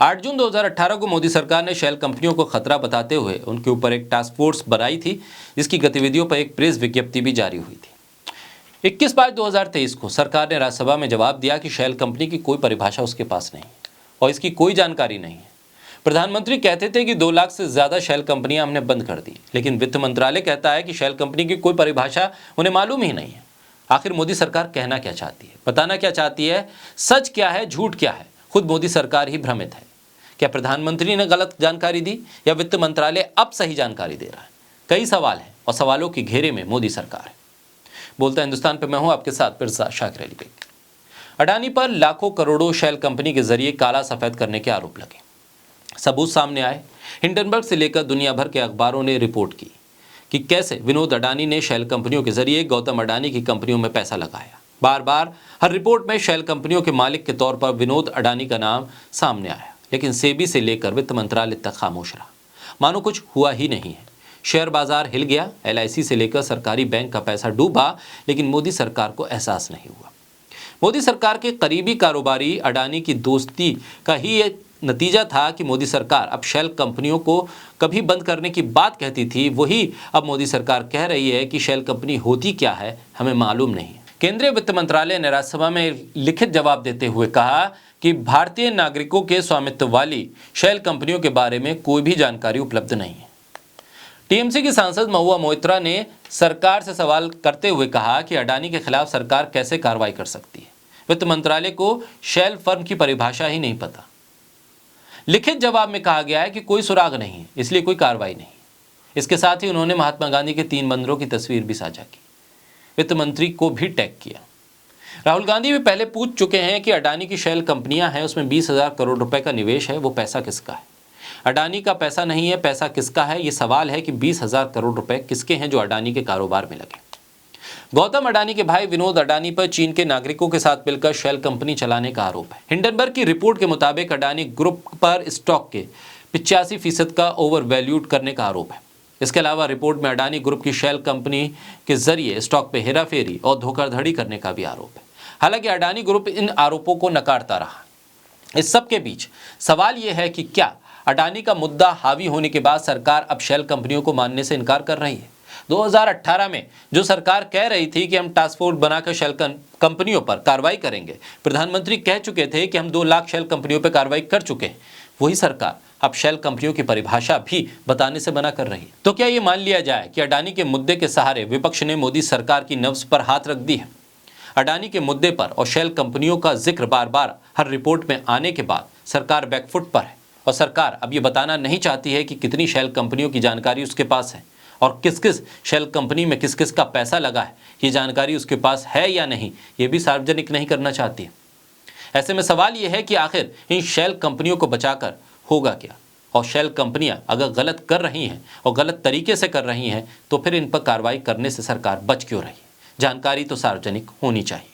8 जून 2018 को मोदी सरकार ने शेल कंपनियों को खतरा बताते हुए उनके ऊपर एक टास्क फोर्स बनाई थी, जिसकी गतिविधियों पर एक प्रेस विज्ञप्ति भी जारी हुई थी। 21 मार्च 2023 को सरकार ने राज्यसभा में जवाब दिया कि शेल कंपनी की कोई परिभाषा उसके पास नहीं और इसकी कोई जानकारी नहीं है। प्रधानमंत्री कहते थे कि 2 लाख से ज्यादा शेल कंपनियां हमने बंद कर दी, लेकिन वित्त मंत्रालय कहता है कि शेल कंपनी की कोई परिभाषा उन्हें मालूम ही नहीं है। आखिर मोदी सरकार कहना क्या चाहती है, बताना क्या चाहती है, सच क्या है, झूठ क्या है? खुद मोदी सरकार ही भ्रमित है। क्या प्रधानमंत्री ने गलत जानकारी दी या वित्त मंत्रालय अब सही जानकारी दे रहा है? कई सवाल हैं और सवालों के घेरे में मोदी सरकार है। बोलता हिंदुस्तान पे मैं हूं आपके साथ पिरसा शाकिर अली। अडानी पर लाखों करोड़ों शेल कंपनी के जरिए काला सफेद करने के आरोप लगे, सबूत सामने आए। हिंडनबर्ग से लेकर दुनिया भर के अखबारों ने रिपोर्ट की कि कैसे विनोद अडानी ने शेल कंपनियों के जरिए गौतम अडानी की कंपनियों में पैसा लगाया। बार बार हर रिपोर्ट में शेल कंपनियों के मालिक के तौर पर विनोद अडानी का नाम सामने आया, लेकिन सेबी से लेकर वित्त मंत्रालय तक खामोश रहा, मानो कुछ हुआ ही नहीं है। शेयर बाजार हिल गया, LIC से लेकर सरकारी बैंक का पैसा डूबा, लेकिन मोदी सरकार को एहसास नहीं हुआ। मोदी सरकार के करीबी कारोबारी अडानी की दोस्ती का ही एक नतीजा था कि मोदी सरकार अब शेल कंपनियों को कभी बंद करने की बात कहती थी, वही अब मोदी सरकार कह रही है कि शेल कंपनी होती क्या है हमें मालूम नहीं। केंद्रीय वित्त मंत्रालय ने राज्यसभा में लिखित जवाब देते हुए कहा कि भारतीय नागरिकों के स्वामित्व वाली शेल कंपनियों के बारे में कोई भी जानकारी उपलब्ध नहीं है। TMC की सांसद महुआ मोइत्रा ने सरकार से सवाल करते हुए कहा कि अडानी के खिलाफ सरकार कैसे कार्रवाई कर सकती है। वित्त मंत्रालय को शेल फर्म की परिभाषा ही नहीं पता। लिखित जवाब में कहा गया है कि कोई सुराग नहीं है, इसलिए कोई कार्रवाई नहीं। इसके साथ ही उन्होंने महात्मा गांधी के 3 बंदरों की तस्वीर भी साझा की, वित्त मंत्री को भी टैग किया। राहुल गांधी भी पहले पूछ चुके हैं कि अडानी की शेल कंपनियां हैं, उसमें 20,000 करोड़ रुपए का निवेश है, वो पैसा किसका है? अडानी का पैसा नहीं है, पैसा किसका है? ये सवाल है कि 20,000 करोड़ रुपए किसके हैं जो अडानी के कारोबार में लगे। गौतम अडानी के भाई विनोद अडानी पर चीन के नागरिकों के साथ मिलकर शेल कंपनी चलाने का आरोप है। हिंडनबर्ग की रिपोर्ट के मुताबिक अडानी ग्रुप पर स्टॉक के 85% का ओवर वैल्यूड करने का आरोप है। इसके अलावा रिपोर्ट में अडानी ग्रुप की शेल कंपनी के जरिए स्टॉक पे हेराफेरी और धोखाधड़ी करने का भी आरोप है। हालांकि अडानी ग्रुप इन आरोपों को नकारता रहा। इस सब के बीच सवाल यह है कि क्या अडानी का मुद्दा हावी होने के बाद सरकार अब शेल कंपनियों को मानने से इनकार कर रही है? 2018 में जो सरकार कह रही थी कि हम टास्क फोर्स बनाकर शेल कंपनियों पर कार्रवाई करेंगे, प्रधानमंत्री कह चुके थे कि हम 2 लाख शेल कंपनियों पर कार्रवाई कर चुके हैं, वही सरकार अब शेल कंपनियों की परिभाषा भी बताने से मना कर रही है। तो क्या ये मान लिया जाए कि अडानी के मुद्दे के सहारे विपक्ष ने मोदी सरकार की नब्ज पर हाथ रख दी है? अडानी के मुद्दे पर और शेल कंपनियों का जिक्र बार बार हर रिपोर्ट में आने के बाद सरकार बैकफुट पर है और सरकार अब ये बताना नहीं चाहती है कि कितनी शेल कंपनियों की जानकारी उसके पास है और किस किस शेल कंपनी में किस किस का पैसा लगा है, ये जानकारी उसके पास है या नहीं, ये भी सार्वजनिक नहीं करना चाहती है। ऐसे में सवाल ये है कि आखिर इन शेल कंपनियों को बचाकर होगा क्या? और शेल कंपनियां अगर गलत कर रही हैं और गलत तरीके से कर रही हैं तो फिर इन पर कार्रवाई करने से सरकार बच क्यों रही है? जानकारी तो सार्वजनिक होनी चाहिए।